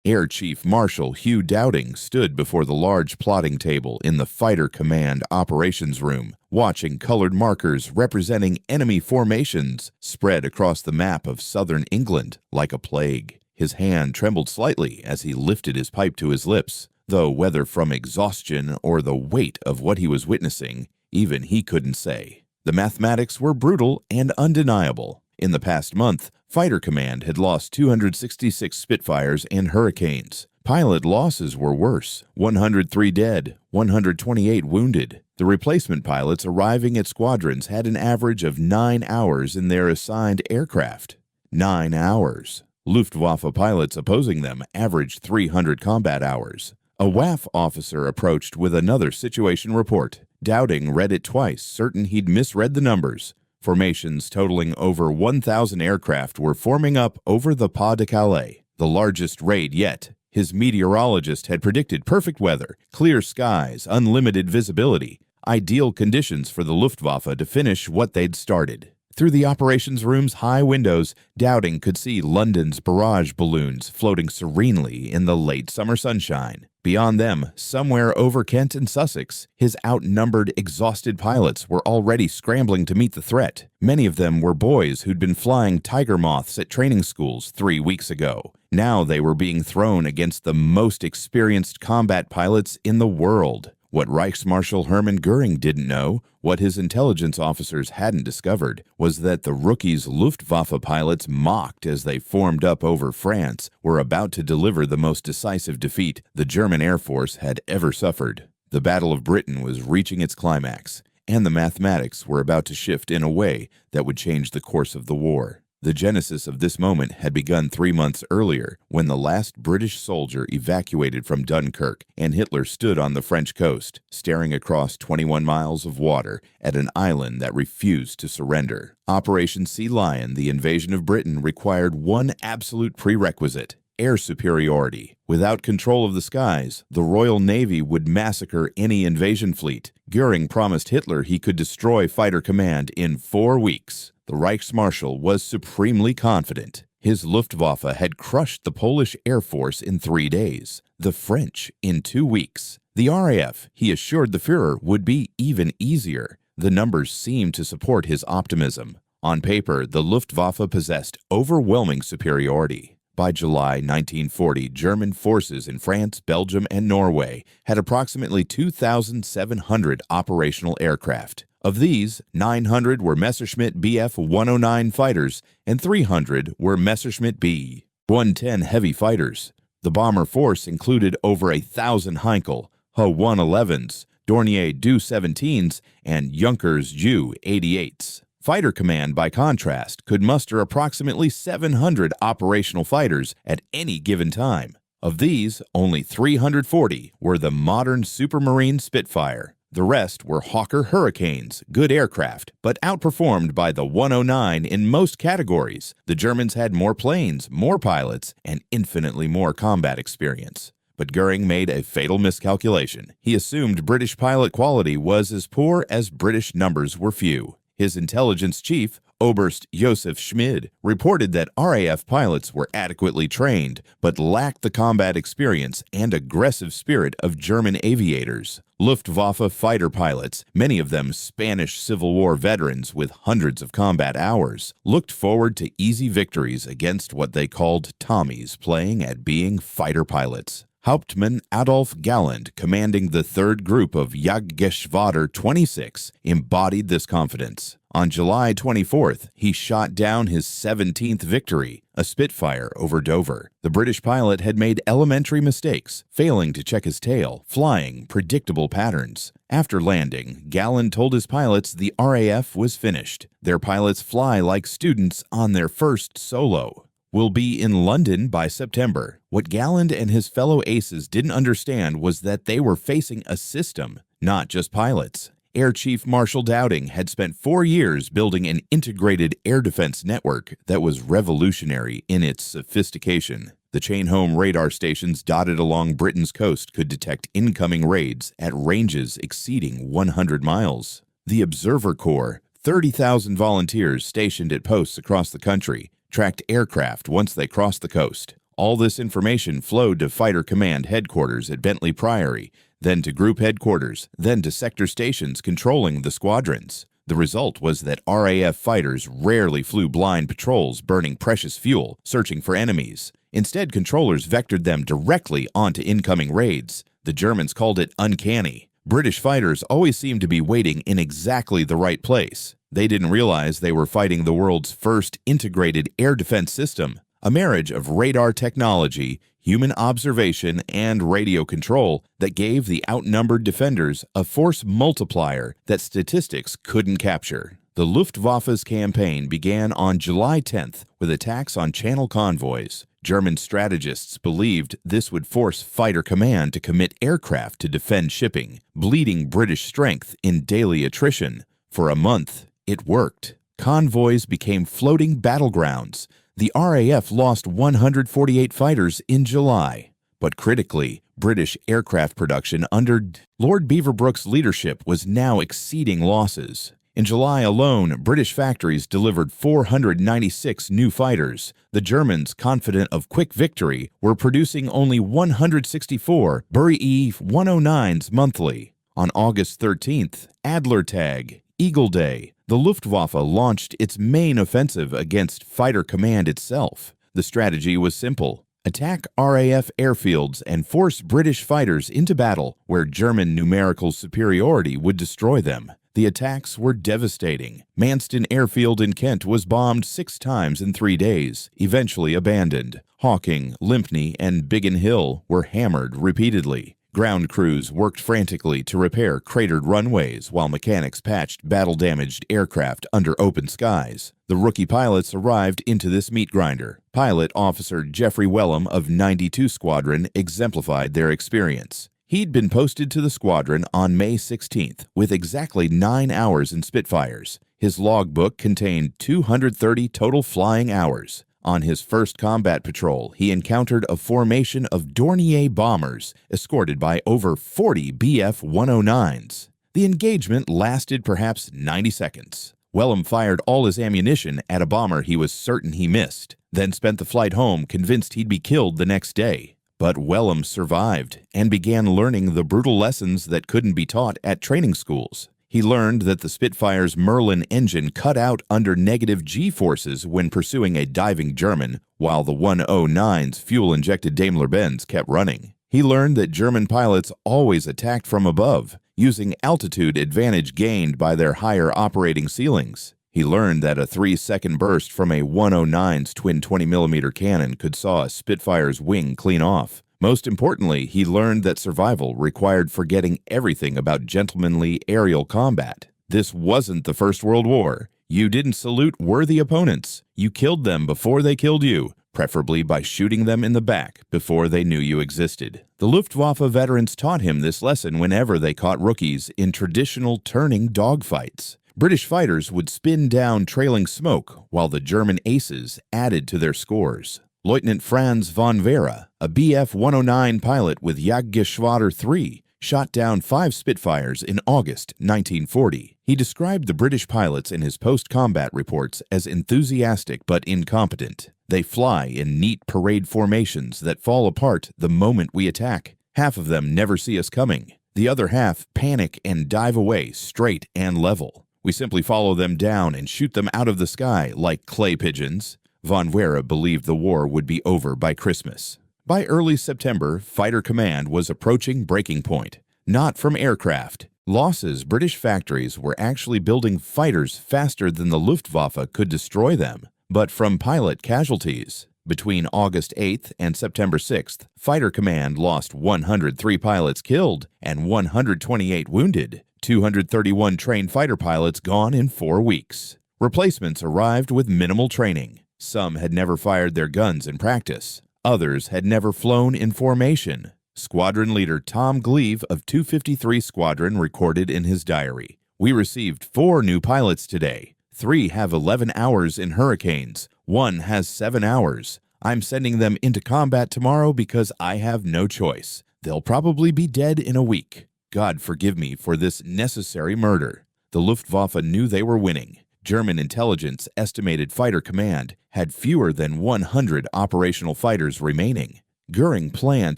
Air Chief Marshal Hugh Dowding stood before the large plotting table in the Fighter Command Operations Room, watching colored markers representing enemy formations spread across the map of southern England like a plague. His hand trembled slightly as he lifted his pipe to his lips, though whether from exhaustion or the weight of what he was witnessing, even he couldn't say. The mathematics were brutal and undeniable. In the past month, Fighter Command had lost 266 Spitfires and Hurricanes. Pilot losses were worse: 103 dead, 128 wounded. The replacement pilots arriving at squadrons had an average of 9 hours in their assigned aircraft. 9 hours. Luftwaffe pilots opposing them averaged 300 combat hours. A WAF officer approached with another situation report. Dowding read it twice, certain he'd misread the numbers. Formations totaling over 1,000 aircraft were forming up over the Pas de Calais, the largest raid yet. His meteorologist had predicted perfect weather, clear skies, unlimited visibility, ideal conditions for the Luftwaffe to finish what they'd started. Through the operations room's high windows, Dowding could see London's barrage balloons floating serenely in the late summer sunshine. Beyond them, somewhere over Kent and Sussex, his outnumbered, exhausted pilots were already scrambling to meet the threat. Many of them were boys who'd been flying Tiger Moths at training schools 3 weeks ago. Now they were being thrown against the most experienced combat pilots in the world. What Reichsmarschall Hermann Göring didn't know, what his intelligence officers hadn't discovered, was that the rookies Luftwaffe pilots mocked as they formed up over France were about to deliver the most decisive defeat the German Air Force had ever suffered. The Battle of Britain was reaching its climax, and the mathematics were about to shift in a way that would change the course of the war. The genesis of this moment had begun 3 months earlier, when the last British soldier evacuated from Dunkirk and Hitler stood on the French coast, staring across 21 miles of water at an island that refused to surrender. Operation Sea Lion, the invasion of Britain, required one absolute prerequisite: air superiority. Without control of the skies, the Royal Navy would massacre any invasion fleet. Göring promised Hitler he could destroy Fighter Command in 4 weeks. The Reichsmarschall was supremely confident. His Luftwaffe had crushed the Polish Air Force in 3 days, the French in 2 weeks. The RAF, he assured the Führer, would be even easier. The numbers seemed to support his optimism. On paper, the Luftwaffe possessed overwhelming superiority. By July 1940, German forces in France, Belgium, and Norway had approximately 2,700 operational aircraft. Of these, 900 were Messerschmitt Bf 109 fighters and 300 were Messerschmitt B 110 heavy fighters. The bomber force included over 1,000 Heinkel, Ho-111s, Dornier Do-17s, and Junkers Ju-88s. Fighter Command, by contrast, could muster approximately 700 operational fighters at any given time. Of these, only 340 were the modern Supermarine Spitfire. The rest were Hawker Hurricanes, good aircraft, but outperformed by the 109 in most categories. The Germans had more planes, more pilots, and infinitely more combat experience. But Göring made a fatal miscalculation. He assumed British pilot quality was as poor as British numbers were few. His intelligence chief, Oberst Josef Schmid, reported that RAF pilots were adequately trained, but lacked the combat experience and aggressive spirit of German aviators. Luftwaffe fighter pilots, many of them Spanish Civil War veterans with hundreds of combat hours, looked forward to easy victories against what they called Tommies playing at being fighter pilots. Hauptmann Adolf Galland, commanding the 3rd Group of Jagdgeschwader 26, embodied this confidence. On July 24th, he shot down his 17th victory, a Spitfire over Dover. The British pilot had made elementary mistakes, failing to check his tail, flying predictable patterns. After landing, Galland told his pilots the RAF was finished. Their pilots fly like students on their first solo. Will be in London by September. What Galland and his fellow aces didn't understand was that they were facing a system, not just pilots. Air Chief Marshal Dowding had spent 4 years building an integrated air defense network that was revolutionary in its sophistication. The chain-home radar stations dotted along Britain's coast could detect incoming raids at ranges exceeding 100 miles. The Observer Corps, 30,000 volunteers stationed at posts across the country, tracked aircraft once they crossed the coast. All this information flowed to Fighter Command headquarters at Bentley Priory, then to group headquarters, then to sector stations controlling the squadrons. The result was that RAF fighters rarely flew blind patrols burning precious fuel, searching for enemies. Instead, controllers vectored them directly onto incoming raids. The Germans called it uncanny. British fighters always seemed to be waiting in exactly the right place. They didn't realize they were fighting the world's first integrated air defense system, a marriage of radar technology, human observation, and radio control that gave the outnumbered defenders a force multiplier that statistics couldn't capture. The Luftwaffe's campaign began on July 10th with attacks on Channel convoys. German strategists believed this would force Fighter Command to commit aircraft to defend shipping, bleeding British strength in daily attrition. For a month, it worked. Convoys became floating battlegrounds. The RAF lost 148 fighters in July. But critically, British aircraft production under Lord Beaverbrook's leadership was now exceeding losses. In July alone, British factories delivered 496 new fighters. The Germans, confident of quick victory, were producing only 164 Bury 109s monthly. On August 13th, Adler Tag, Eagle Day, the Luftwaffe launched its main offensive against Fighter Command itself. The strategy was simple: attack RAF airfields and force British fighters into battle where German numerical superiority would destroy them. The attacks were devastating. Manston Airfield in Kent was bombed 6 times in 3 days, eventually abandoned. Hawking, Lympne, and Biggin Hill were hammered repeatedly. Ground crews worked frantically to repair cratered runways while mechanics patched battle-damaged aircraft under open skies. The rookie pilots arrived into this meat grinder. Pilot Officer Geoffrey Wellham of 92 Squadron exemplified their experience. He'd been posted to the squadron on May 16th with exactly 9 hours in Spitfires. His logbook contained 230 total flying hours. On his first combat patrol, he encountered a formation of Dornier bombers escorted by over 40 Bf-109s. The engagement lasted perhaps 90 seconds. Wellham fired all his ammunition at a bomber he was certain he missed, then spent the flight home convinced he'd be killed the next day. But Wellham survived and began learning the brutal lessons that couldn't be taught at training schools. He learned that the Spitfire's Merlin engine cut out under negative G-forces when pursuing a diving German, while the 109's fuel-injected Daimler-Benz kept running. He learned that German pilots always attacked from above, using altitude advantage gained by their higher operating ceilings. He learned that a 3-second burst from a 109's twin 20mm cannon could saw a Spitfire's wing clean off. Most importantly, he learned that survival required forgetting everything about gentlemanly aerial combat. This wasn't the First World War. You didn't salute worthy opponents. You killed them before they killed you, preferably by shooting them in the back before they knew you existed. The Luftwaffe veterans taught him this lesson whenever they caught rookies in traditional turning dogfights. British fighters would spin down trailing smoke while the German aces added to their scores. Lieutenant Franz von Vera, a Bf-109 pilot with Jagdgeschwader 3, shot down 5 Spitfires in August 1940. He described the British pilots in his post-combat reports as enthusiastic but incompetent. They fly in neat parade formations that fall apart the moment we attack. Half of them never see us coming. The other half panic and dive away straight and level. We simply follow them down and shoot them out of the sky like clay pigeons. Von Vera believed the war would be over by Christmas. By early September, Fighter Command was approaching breaking point. Not from aircraft. Losses: British factories were actually building fighters faster than the Luftwaffe could destroy them, but from pilot casualties. Between August 8th and September 6th, Fighter Command lost 103 pilots killed and 128 wounded. 231 trained fighter pilots gone in 4 weeks. Replacements arrived with minimal training. Some had never fired their guns in practice. Others had never flown in formation. Squadron leader Tom Gleave of 253 Squadron recorded in his diary, "We received 4 new pilots today. 3 have 11 hours in hurricanes. 1 has 7 hours. I'm sending them into combat tomorrow because I have no choice. They'll probably be dead in a week. God forgive me for this necessary murder." The Luftwaffe knew they were winning. German intelligence estimated Fighter Command had fewer than 100 operational fighters remaining. Göring planned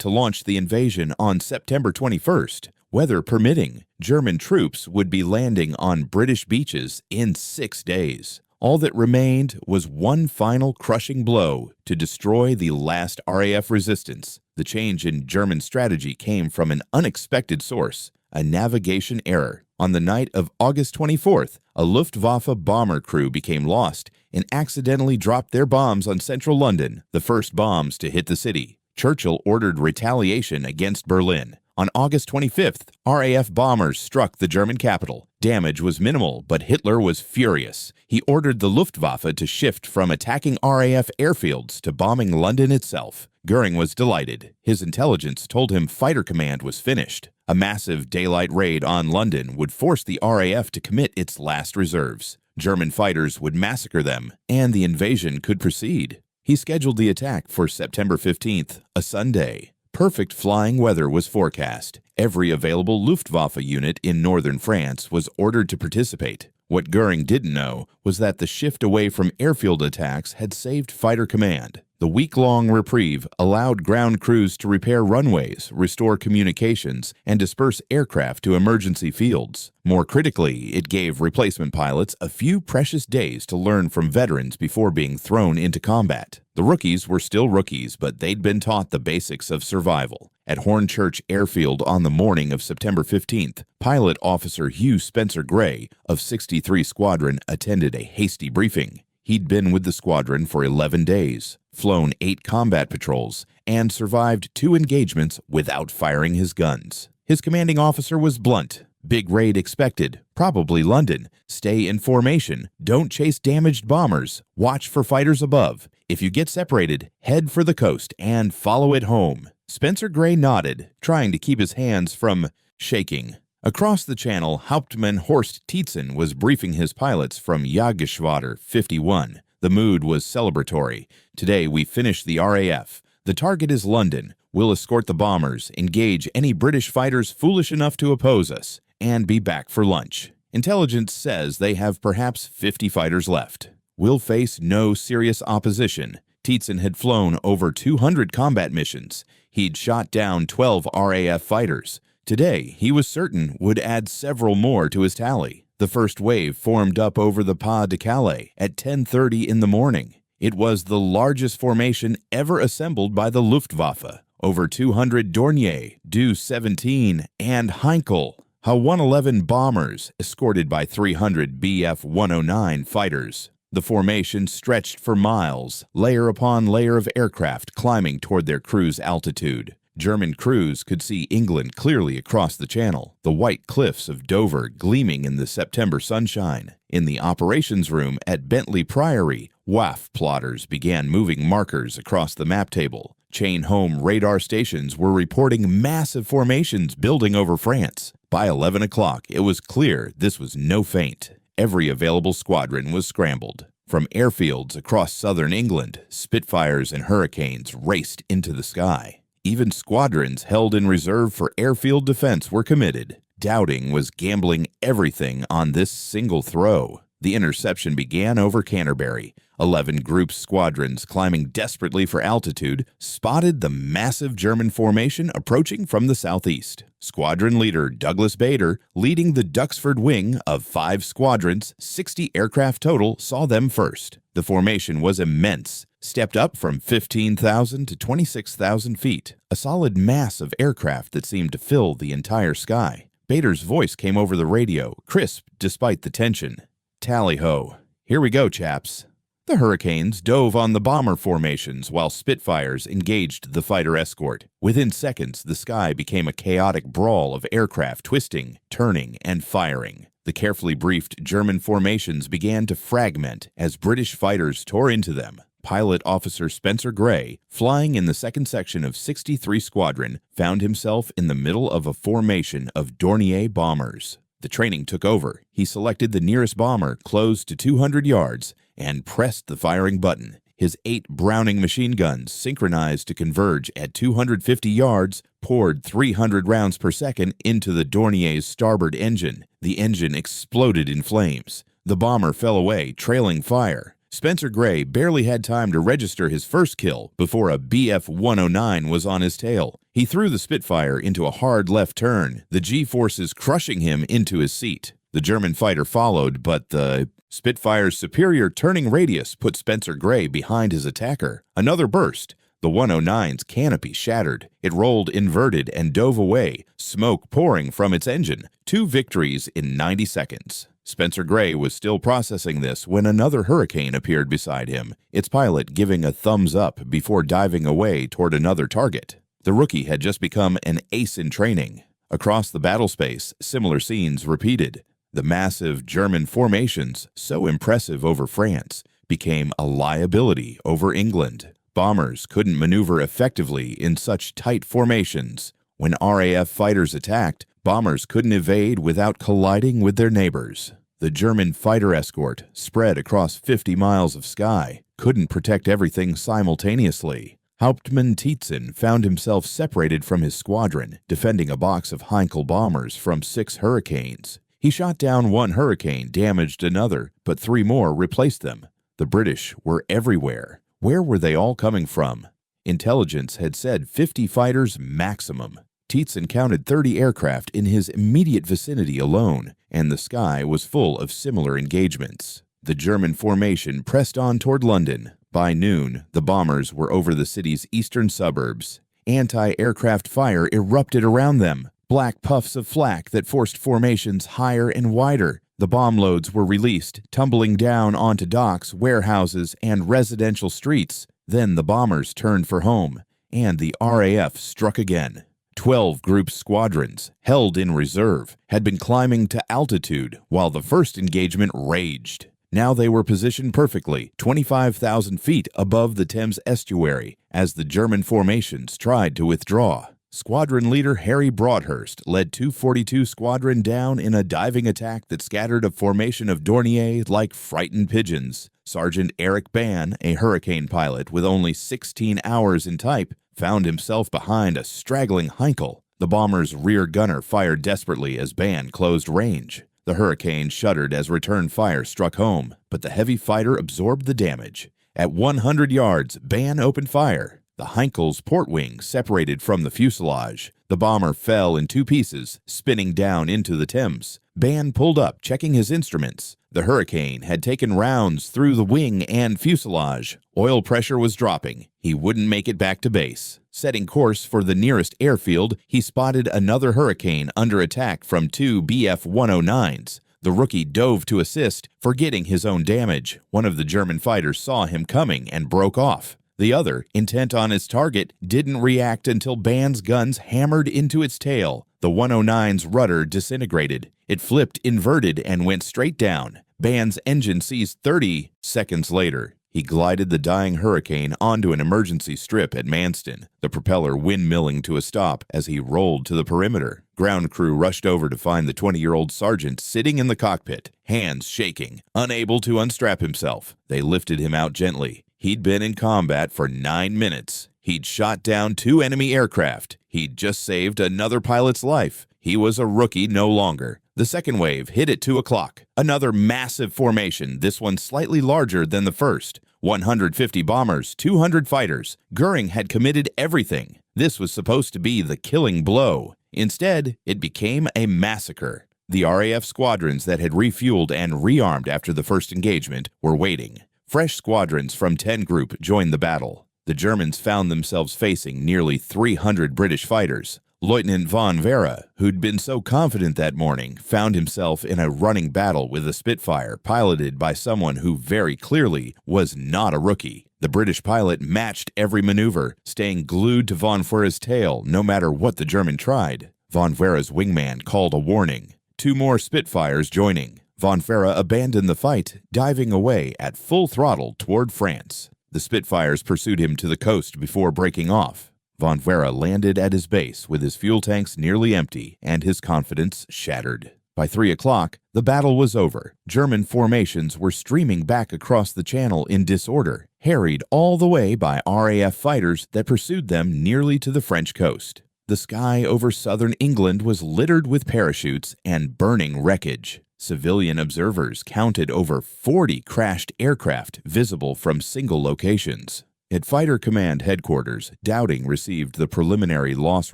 to launch the invasion on September 21st. Weather permitting, German troops would be landing on British beaches in 6 days. All that remained was one final crushing blow to destroy the last RAF resistance. The change in German strategy came from an unexpected source, a navigation error. On the night of August 24th, a Luftwaffe bomber crew became lost and accidentally dropped their bombs on central London, the first bombs to hit the city. Churchill ordered retaliation against Berlin. On August 25th, RAF bombers struck the German capital. Damage was minimal, but Hitler was furious. He ordered the Luftwaffe to shift from attacking RAF airfields to bombing London itself. Göring was delighted. His intelligence told him Fighter Command was finished. A massive daylight raid on London would force the RAF to commit its last reserves. German fighters would massacre them, and the invasion could proceed. He scheduled the attack for September 15th, a Sunday. Perfect flying weather was forecast. Every available Luftwaffe unit in northern France was ordered to participate. What Göring didn't know was that the shift away from airfield attacks had saved Fighter Command. The week-long reprieve allowed ground crews to repair runways, restore communications, and disperse aircraft to emergency fields. More critically, it gave replacement pilots a few precious days to learn from veterans before being thrown into combat. The rookies were still rookies, but they'd been taught the basics of survival. At Hornchurch Airfield on the morning of September 15th, Pilot Officer Hugh Spencer Gray of 63 Squadron attended a hasty briefing. He'd been with the squadron for 11 days, flown 8 combat patrols, and survived 2 engagements without firing his guns. His commanding officer was blunt. Big raid expected, probably London. Stay in formation, don't chase damaged bombers, watch for fighters above. If you get separated, head for the coast and follow it home. Spencer Gray nodded, trying to keep his hands from shaking. Across the channel, Hauptmann Horst Tietzen was briefing his pilots from Jagdgeschwader 51. The mood was celebratory. Today we finish the RAF. The target is London. We'll escort the bombers, engage any British fighters foolish enough to oppose us, and be back for lunch. Intelligence says they have perhaps 50 fighters left. We'll face no serious opposition. Tietzen had flown over 200 combat missions. He'd shot down 12 RAF fighters. Today, he was certain would add several more to his tally. The first wave formed up over the Pas de Calais at 10:30 in the morning. It was the largest formation ever assembled by the Luftwaffe. Over 200 Dornier, Do-17, and Heinkel, Ha-111 bombers, escorted by 300 Bf-109 fighters. The formation stretched for miles, layer upon layer of aircraft climbing toward their cruise altitude. German crews could see England clearly across the channel, the white cliffs of Dover gleaming in the September sunshine. In the operations room at Bentley Priory, WAF plotters began moving markers across the map table. Chain-home radar stations were reporting massive formations building over France. By 11 o'clock, it was clear this was no feint. Every available squadron was scrambled. From airfields across southern England, Spitfires and Hurricanes raced into the sky. Even squadrons held in reserve for airfield defense were committed. Dowding was gambling everything on this single throw. The interception began over Canterbury. 11 group squadrons climbing desperately for altitude spotted the massive German formation approaching from the southeast. Squadron leader Douglas Bader, leading the Duxford wing of 5 squadrons, 60 aircraft total, saw them first. The formation was immense, stepped up from 15,000 to 26,000 feet, a solid mass of aircraft that seemed to fill the entire sky. Bader's voice came over the radio, crisp despite the tension. Tally-ho. Here we go, chaps. The Hurricanes dove on the bomber formations while Spitfires engaged the fighter escort. Within seconds, the sky became a chaotic brawl of aircraft twisting, turning, and firing. The carefully briefed German formations began to fragment as British fighters tore into them. Pilot Officer Spencer Gray, flying in the second section of 63 Squadron, found himself in the middle of a formation of Dornier bombers. The training took over. He selected the nearest bomber close to 200 yards and pressed the firing button. His 8 Browning machine guns, synchronized to converge at 250 yards, poured 300 rounds per second into the Dornier's starboard engine. The engine exploded in flames. The bomber fell away, trailing fire. Spencer Gray barely had time to register his first kill before a Bf-109 was on his tail. He threw the Spitfire into a hard left turn, the G-forces crushing him into his seat. The German fighter followed, but the Spitfire's superior turning radius put Spencer Gray behind his attacker. Another burst. The 109's canopy shattered. It rolled inverted and dove away, smoke pouring from its engine. 2 victories in 90 seconds. Spencer Gray was still processing this when another Hurricane appeared beside him, its pilot giving a thumbs up before diving away toward another target. The rookie had just become an ace in training. Across the battle space, similar scenes repeated. The massive German formations, so impressive over France, became a liability over England. Bombers couldn't maneuver effectively in such tight formations. When RAF fighters attacked, bombers couldn't evade without colliding with their neighbors. The German fighter escort, spread across 50 miles of sky, couldn't protect everything simultaneously. Hauptmann Tietzen found himself separated from his squadron, defending a box of Heinkel bombers from 6 Hurricanes. He shot down 1 Hurricane, damaged another, but 3 more replaced them. The British were everywhere. Where were they all coming from? Intelligence had said 50 fighters maximum. Tietzen counted 30 aircraft in his immediate vicinity alone, and the sky was full of similar engagements. The German formation pressed on toward London. By noon, the bombers were over the city's eastern suburbs. Anti-aircraft fire erupted around them, black puffs of flak that forced formations higher and wider. The bomb loads were released, tumbling down onto docks, warehouses, and residential streets. Then the bombers turned for home, and the RAF struck again. 12 group squadrons, held in reserve, had been climbing to altitude while the first engagement raged. Now they were positioned perfectly, 25,000 feet above the Thames estuary, as the German formations tried to withdraw. Squadron leader Harry Broadhurst led 242 Squadron down in a diving attack that scattered a formation of Dornier like frightened pigeons. Sergeant Eric Bann, a Hurricane pilot with only 16 hours in type, found himself behind a straggling Heinkel. The bomber's rear gunner fired desperately as Bann closed range. The Hurricane shuddered as return fire struck home, but the heavy fighter absorbed the damage. At 100 yards, Bann opened fire. The Heinkel's port wing separated from the fuselage. The bomber fell in 2 pieces, spinning down into the Thames. Bann pulled up, checking his instruments. The Hurricane had taken rounds through the wing and fuselage. Oil pressure was dropping. He wouldn't make it back to base. Setting course for the nearest airfield, he spotted another Hurricane under attack from 2 Bf-109s. The rookie dove to assist, forgetting his own damage. One of the German fighters saw him coming and broke off. The other, intent on its target, didn't react until Bann's guns hammered into its tail. The 109's rudder disintegrated. It flipped inverted and went straight down. Bann's engine seized 30 seconds later. He glided the dying Hurricane onto an emergency strip at Manston, the propeller windmilling to a stop as he rolled to the perimeter. Ground crew rushed over to find the 20-year-old sergeant sitting in the cockpit, hands shaking, unable to unstrap himself. They lifted him out gently. He'd been in combat for 9 minutes. He'd shot down 2 enemy aircraft. He'd just saved another pilot's life. He was a rookie no longer. The second wave hit at 2 o'clock. Another massive formation, this one slightly larger than the first. 150 bombers, 200 fighters. Goering had committed everything. This was supposed to be the killing blow. Instead, it became a massacre. The RAF squadrons that had refueled and rearmed after the first engagement were waiting. Fresh squadrons from 10 Group joined the battle. The Germans found themselves facing nearly 300 British fighters. Lieutenant von Vera, who'd been so confident that morning, found himself in a running battle with a Spitfire piloted by someone who very clearly was not a rookie. The British pilot matched every maneuver, staying glued to von Vera's tail no matter what the German tried. Von Vera's wingman called a warning. 2 more Spitfires joining. Von Vera abandoned the fight, diving away at full throttle toward France. The Spitfires pursued him to the coast before breaking off. Von Vera landed at his base with his fuel tanks nearly empty and his confidence shattered. By 3 o'clock, the battle was over. German formations were streaming back across the channel in disorder, harried all the way by RAF fighters that pursued them nearly to the French coast. The sky over southern England was littered with parachutes and burning wreckage. Civilian observers counted over 40 crashed aircraft visible from single locations. At Fighter Command Headquarters, Dowding received the preliminary loss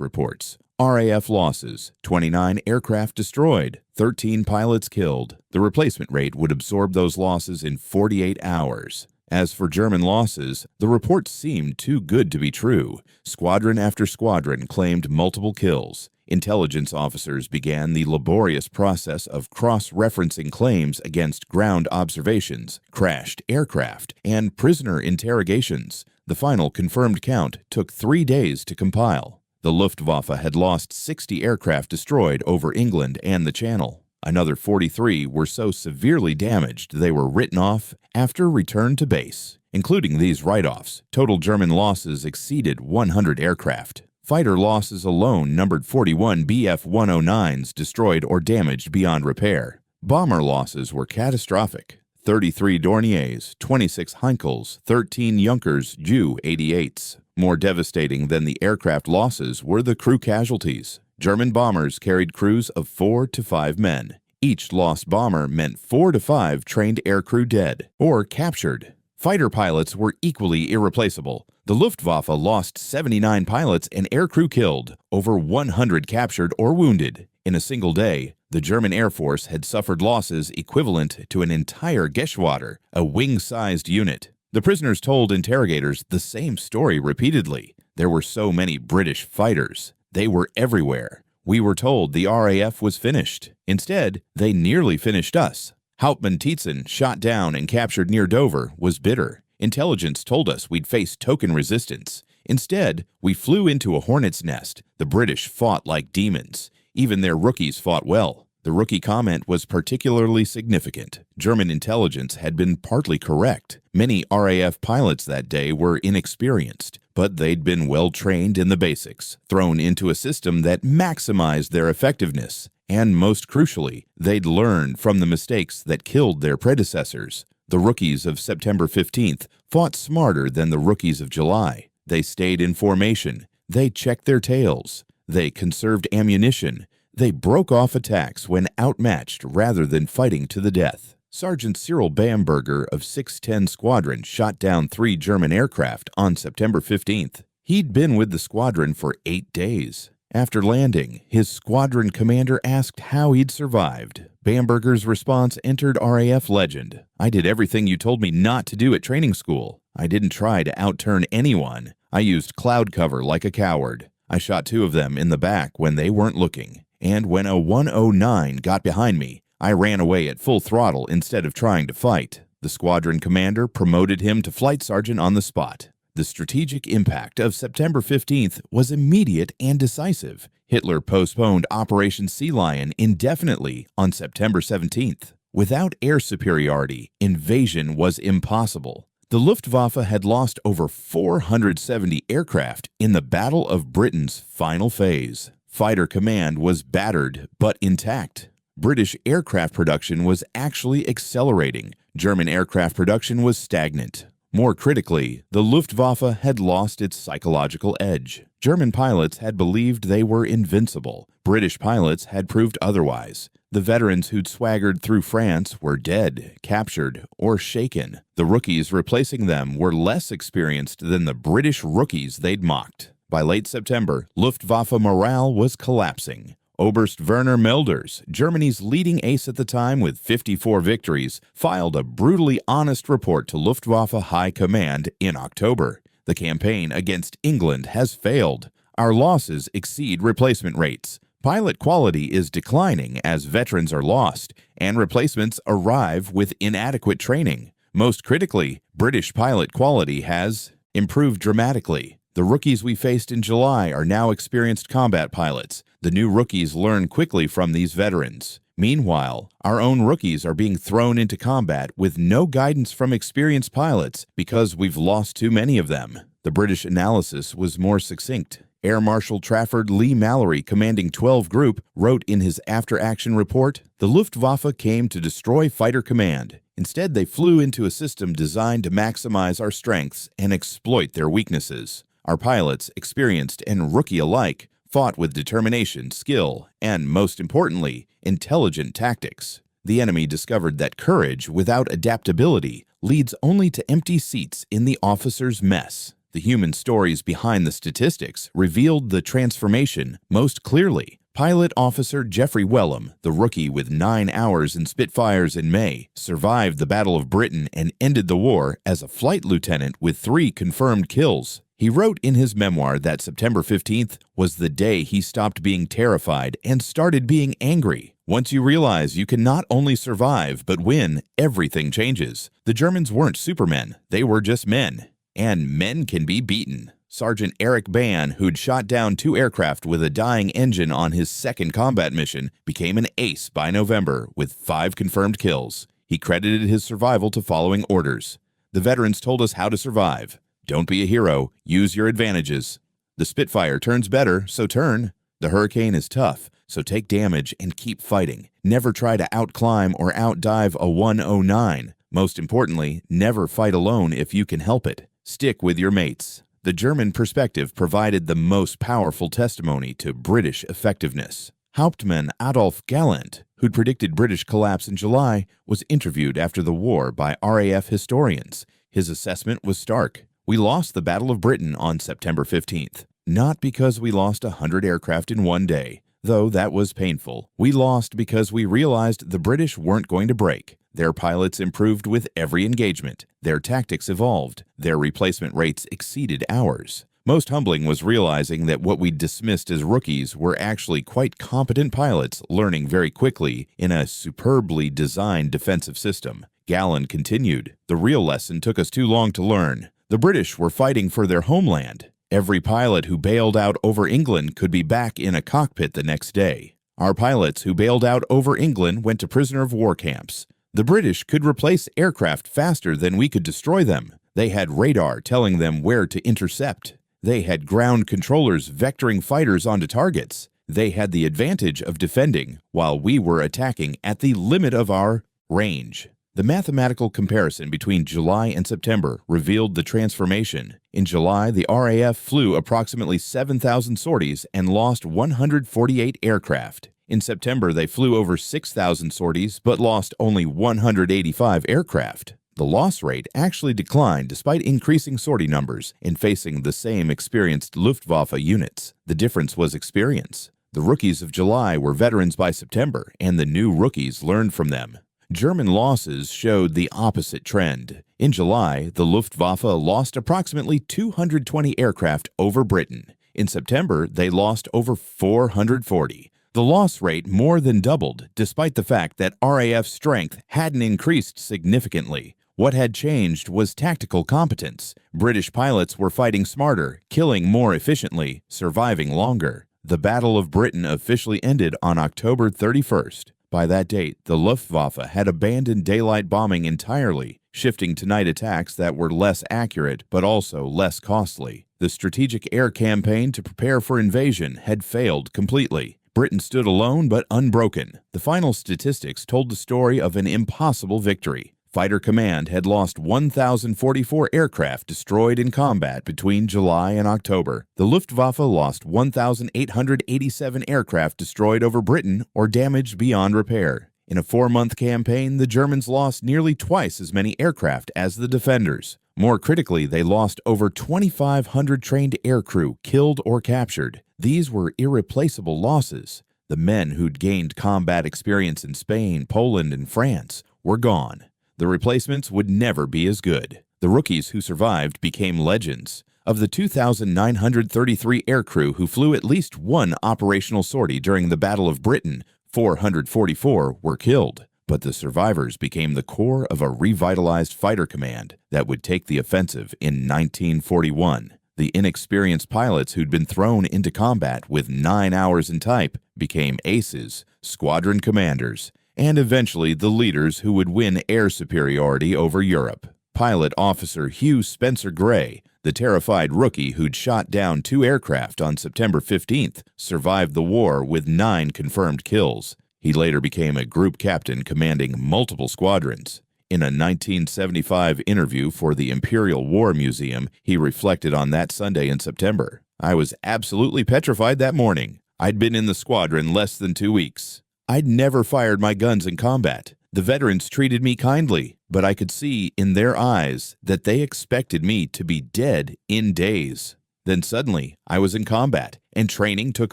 reports. RAF losses: 29 aircraft destroyed, 13 pilots killed. The replacement rate would absorb those losses in 48 hours. As for German losses, the reports seemed too good to be true. Squadron after squadron claimed multiple kills. Intelligence officers began the laborious process of cross-referencing claims against ground observations, crashed aircraft, and prisoner interrogations. The final confirmed count took 3 days to compile. The Luftwaffe had lost 60 aircraft destroyed over England and the Channel. Another 43 were so severely damaged they were written off after return to base. Including these write-offs, total German losses exceeded 100 aircraft. Fighter losses alone numbered 41 Bf-109s destroyed or damaged beyond repair. Bomber losses were catastrophic: 33 Dorniers, 26 Heinkels, 13 Junkers Ju-88s. More devastating than the aircraft losses were the crew casualties. German bombers carried crews of 4 to 5 men. Each lost bomber meant 4 to 5 trained aircrew dead or captured. Fighter pilots were equally irreplaceable. The Luftwaffe lost 79 pilots and aircrew killed, over 100 captured or wounded. In a single day, the German Air Force had suffered losses equivalent to an entire Geschwader, a wing-sized unit. The prisoners told interrogators the same story repeatedly. There were so many British fighters. They were everywhere. We were told the RAF was finished. Instead, they nearly finished us. Hauptmann Tietzen, shot down and captured near Dover, was bitter. Intelligence told us we'd face token resistance. Instead, we flew into a hornet's nest. The British fought like demons. Even their rookies fought well. The rookie comment was particularly significant. German intelligence had been partly correct. Many RAF pilots that day were inexperienced, but they'd been well trained in the basics, thrown into a system that maximized their effectiveness. And most crucially, they'd learned from the mistakes that killed their predecessors. The rookies of September 15th fought smarter than the rookies of July. They stayed in formation. They checked their tails. They conserved ammunition. They broke off attacks when outmatched rather than fighting to the death. Sergeant Cyril Bamberger of 610 Squadron shot down 3 German aircraft on September 15th. He'd been with the squadron for 8 days. After landing, his squadron commander asked how he'd survived. Bamberger's response entered RAF legend. "I did everything you told me not to do at training school. I didn't try to outturn anyone. I used cloud cover like a coward. I shot 2 of them in the back when they weren't looking. And when a 109 got behind me, I ran away at full throttle instead of trying to fight." The squadron commander promoted him to flight sergeant on the spot. The strategic impact of September 15th was immediate and decisive. Hitler postponed Operation Sea Lion indefinitely on September 17th. Without air superiority, invasion was impossible. The Luftwaffe had lost over 470 aircraft in the Battle of Britain's final phase. Fighter command was battered but intact. British aircraft production was actually accelerating. German aircraft production was stagnant. More critically, the Luftwaffe had lost its psychological edge. German pilots had believed they were invincible. British pilots had proved otherwise. The veterans who'd swaggered through France were dead, captured, or shaken. The rookies replacing them were less experienced than the British rookies they'd mocked. By late September, Luftwaffe morale was collapsing. Oberst Werner Melders, Germany's leading ace at the time with 54 victories, filed a brutally honest report to Luftwaffe High Command in October. "The campaign against England has failed. Our losses exceed replacement rates. Pilot quality is declining as veterans are lost, and replacements arrive with inadequate training. Most critically, British pilot quality has improved dramatically. The rookies we faced in July are now experienced combat pilots. The new rookies learn quickly from these veterans. Meanwhile, our own rookies are being thrown into combat with no guidance from experienced pilots because we've lost too many of them." The British analysis was more succinct. Air Marshal Trafford Lee Mallory, commanding 12 Group, wrote in his after-action report, "The Luftwaffe came to destroy fighter command. Instead, they flew into a system designed to maximize our strengths and exploit their weaknesses. Our pilots, experienced and rookie alike, fought with determination, skill, and, most importantly, intelligent tactics. The enemy discovered that courage without adaptability leads only to empty seats in the officer's mess. The human stories behind the statistics revealed the transformation most clearly. Pilot Officer Jeffrey Wellham, the rookie with 9 hours in Spitfires in May, survived the Battle of Britain and ended the war as a flight lieutenant with 3 confirmed kills. He wrote in his memoir that September 15th was the day he stopped being terrified and started being angry. Once you realize you can not only survive but win, everything changes. The Germans weren't supermen, they were just men. And men can be beaten. Sergeant Eric Ban, who'd shot down 2 aircraft with a dying engine on his second combat mission, became an ace by November with 5 confirmed kills. He credited his survival to following orders. The veterans told us how to survive. Don't be a hero, use your advantages. The Spitfire turns better, so turn. The Hurricane is tough, so take damage and keep fighting. Never try to outclimb or outdive a 109. Most importantly, never fight alone if you can help it. Stick with your mates. The German perspective provided the most powerful testimony to British effectiveness. Hauptmann Adolf Galland, who'd predicted British collapse in July, was interviewed after the war by RAF historians. His assessment was stark. We lost the Battle of Britain on September 15th. Not because we lost 100 aircraft in one day, though that was painful. We lost because we realized the British weren't going to break. Their pilots improved with every engagement. Their tactics evolved. Their replacement rates exceeded ours. Most humbling was realizing that what we dismissed as rookies were actually quite competent pilots learning very quickly in a superbly designed defensive system. Galland continued, "The real lesson took us too long to learn. The British were fighting for their homeland. Every pilot who bailed out over England could be back in a cockpit the next day. Our pilots who bailed out over England went to prisoner of war camps. The British could replace aircraft faster than we could destroy them. They had radar telling them where to intercept. They had ground controllers vectoring fighters onto targets. They had the advantage of defending while we were attacking at the limit of our range." The mathematical comparison between July and September revealed the transformation. In July, the RAF flew approximately 7,000 sorties and lost 148 aircraft. In September, they flew over 6,000 sorties but lost only 185 aircraft. The loss rate actually declined despite increasing sortie numbers and facing the same experienced Luftwaffe units. The difference was experience. The rookies of July were veterans by September, and the new rookies learned from them. German losses showed the opposite trend. In July, the Luftwaffe lost approximately 220 aircraft over Britain. In September, they lost over 440. The loss rate more than doubled, despite the fact that RAF strength hadn't increased significantly. What had changed was tactical competence. British pilots were fighting smarter, killing more efficiently, surviving longer. The Battle of Britain officially ended on October 31st. By that date, the Luftwaffe had abandoned daylight bombing entirely, shifting to night attacks that were less accurate but also less costly. The strategic air campaign to prepare for invasion had failed completely. Britain stood alone but unbroken. The final statistics told the story of an impossible victory. Fighter Command had lost 1,044 aircraft destroyed in combat between July and October. The Luftwaffe lost 1,887 aircraft destroyed over Britain or damaged beyond repair. In a 4-month campaign, the Germans lost nearly twice as many aircraft as the defenders. More critically, they lost over 2,500 trained aircrew killed or captured. These were irreplaceable losses. The men who'd gained combat experience in Spain, Poland, and France were gone. The replacements would never be as good. The rookies who survived became legends. Of the 2,933 aircrew who flew at least one operational sortie during the Battle of Britain, 444 were killed. But the survivors became the core of a revitalized fighter command that would take the offensive in 1941. The inexperienced pilots who'd been thrown into combat with 9 hours in type became aces, squadron commanders, and eventually the leaders who would win air superiority over Europe. Pilot Officer Hugh Spencer Gray, the terrified rookie who'd shot down 2 aircraft on September 15th, survived the war with 9 confirmed kills. He later became a group captain commanding multiple squadrons. In a 1975 interview for the Imperial War Museum, he reflected on that Sunday in September. "I was absolutely petrified that morning. I'd been in the squadron less than 2 weeks. I'd never fired my guns in combat. The veterans treated me kindly, but I could see in their eyes that they expected me to be dead in days. Then suddenly, I was in combat, and training took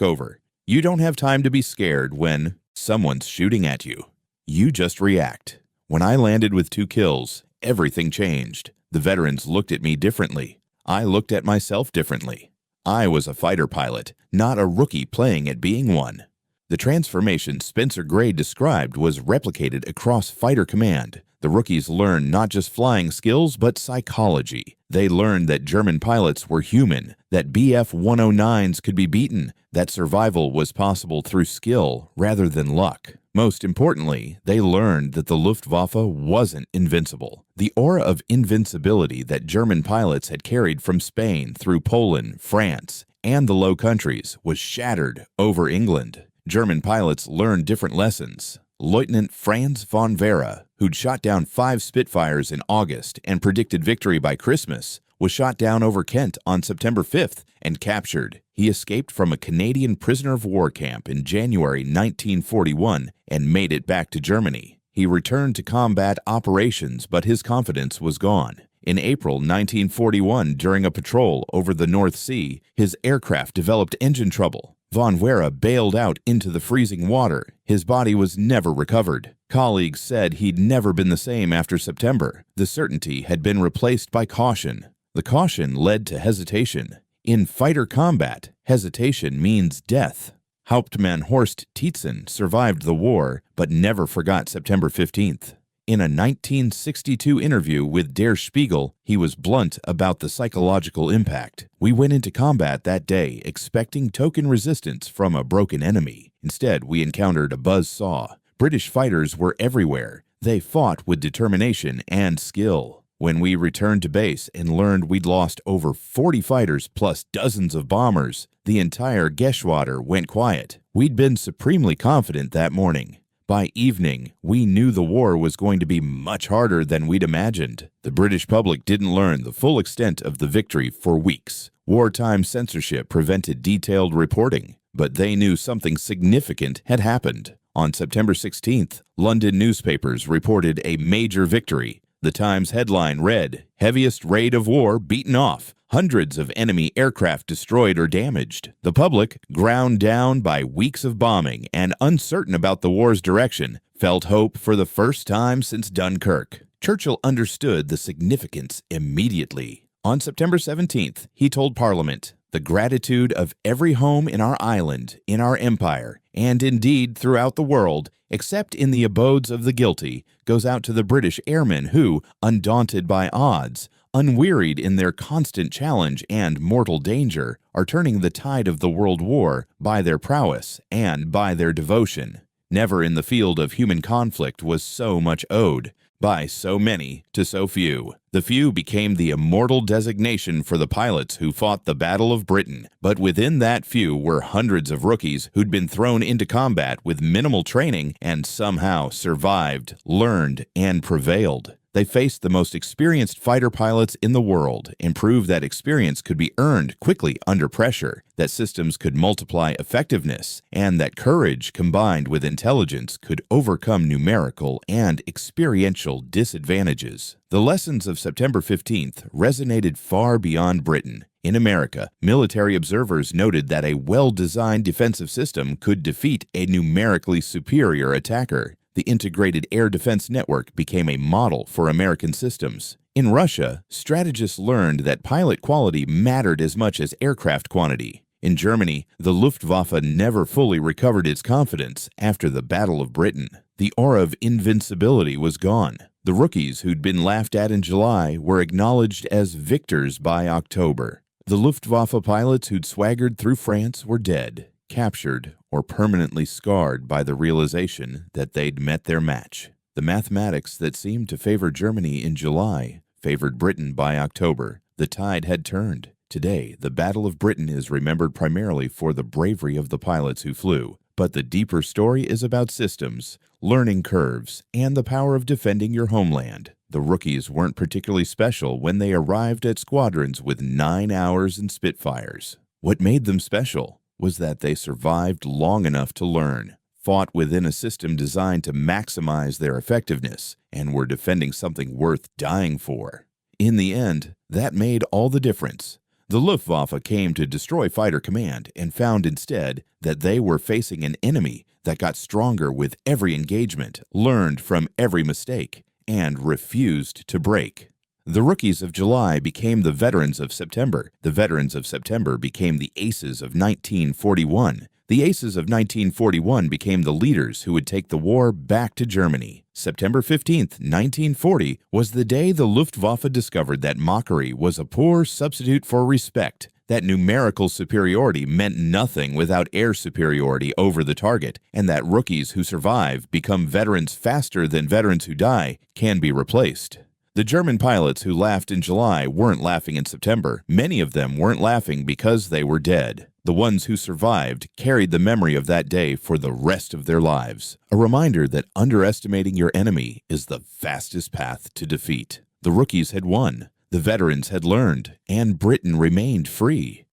over. You don't have time to be scared when someone's shooting at you. You just react. When I landed with 2 kills, everything changed. The veterans looked at me differently. I looked at myself differently. I was a fighter pilot, not a rookie playing at being one. The transformation Spencer Gray described was replicated across fighter command. The rookies learned not just flying skills, but psychology. They learned that German pilots were human, that Bf-109s could be beaten, that survival was possible through skill rather than luck. Most importantly, they learned that the Luftwaffe wasn't invincible. The aura of invincibility that German pilots had carried from Spain through Poland, France, and the Low Countries was shattered over England. German pilots learned different lessons. Lieutenant Franz von Vera, who'd shot down 5 Spitfires in August and predicted victory by Christmas, was shot down over Kent on September 5th and captured. He escaped from a Canadian prisoner of war camp in January 1941 and made it back to Germany. He returned to combat operations, but his confidence was gone. In April 1941, during a patrol over the North Sea, his aircraft developed engine trouble. Von Vera bailed out into the freezing water. His body was never recovered. Colleagues said he'd never been the same after September. The certainty had been replaced by caution. The caution led to hesitation. In fighter combat, hesitation means death. Hauptmann Horst Tietzen survived the war, but never forgot September 15th. In a 1962 interview with Der Spiegel, he was blunt about the psychological impact. We went into combat that day expecting token resistance from a broken enemy. Instead, we encountered a buzzsaw. British fighters were everywhere. They fought with determination and skill. When we returned to base and learned we'd lost over 40 fighters plus dozens of bombers, the entire Geschwader went quiet. We'd been supremely confident that morning. By evening, we knew the war was going to be much harder than we'd imagined. The British public didn't learn the full extent of the victory for weeks. Wartime censorship prevented detailed reporting, but they knew something significant had happened. On September 16th, London newspapers reported a major victory. The Times headline read, "Heaviest raid of war beaten off. Hundreds of enemy aircraft destroyed or damaged." The public, ground down by weeks of bombing and uncertain about the war's direction, felt hope for the first time since Dunkirk. Churchill understood the significance immediately. On September 17th, he told Parliament, "The gratitude of every home in our island, in our empire, and indeed throughout the world, except in the abodes of the guilty, goes out to the British airmen who, undaunted by odds, unwearied in their constant challenge and mortal danger, are turning the tide of the world war by their prowess and by their devotion. Never in the field of human conflict was so much owed, by so many to so few. The few became the immortal designation for the pilots who fought the Battle of Britain, but within that few were hundreds of rookies who'd been thrown into combat with minimal training and somehow survived, learned, and prevailed. They faced the most experienced fighter pilots in the world and proved that experience could be earned quickly under pressure, that systems could multiply effectiveness, and that courage combined with intelligence could overcome numerical and experiential disadvantages. The lessons of September 15th resonated far beyond Britain. In America, military observers noted that a well-designed defensive system could defeat a numerically superior attacker. The integrated air defense network became a model for American systems. In Russia, strategists learned that pilot quality mattered as much as aircraft quantity. In Germany, the Luftwaffe never fully recovered its confidence after the Battle of Britain. The aura of invincibility was gone. The rookies who'd been laughed at in July were acknowledged as victors by October. The Luftwaffe pilots who'd swaggered through France were dead, captured, or permanently scarred by the realization that they'd met their match. The mathematics that seemed to favor Germany in July favored Britain by October. The tide had turned. Today, the Battle of Britain is remembered primarily for the bravery of the pilots who flew. But the deeper story is about systems, learning curves, and the power of defending your homeland. The rookies weren't particularly special when they arrived at squadrons with 9 hours in Spitfires. What made them special was that they survived long enough to learn, fought within a system designed to maximize their effectiveness and were defending something worth dying for. In the end, that made all the difference. The Luftwaffe came to destroy Fighter Command and found instead that they were facing an enemy that got stronger with every engagement, learned from every mistake, and refused to break. The rookies of July became the veterans of September. The veterans of September became the aces of 1941. The aces of 1941 became the leaders who would take the war back to Germany. September 15, 1940, was the day the Luftwaffe discovered that mockery was a poor substitute for respect, that numerical superiority meant nothing without air superiority over the target, and that rookies who survive become veterans faster than veterans who die can be replaced. The German pilots who laughed in July weren't laughing in September. Many of them weren't laughing because they were dead. The ones who survived carried the memory of that day for the rest of their lives. A reminder that underestimating your enemy is the fastest path to defeat. The rookies had won, the veterans had learned, and Britain remained free.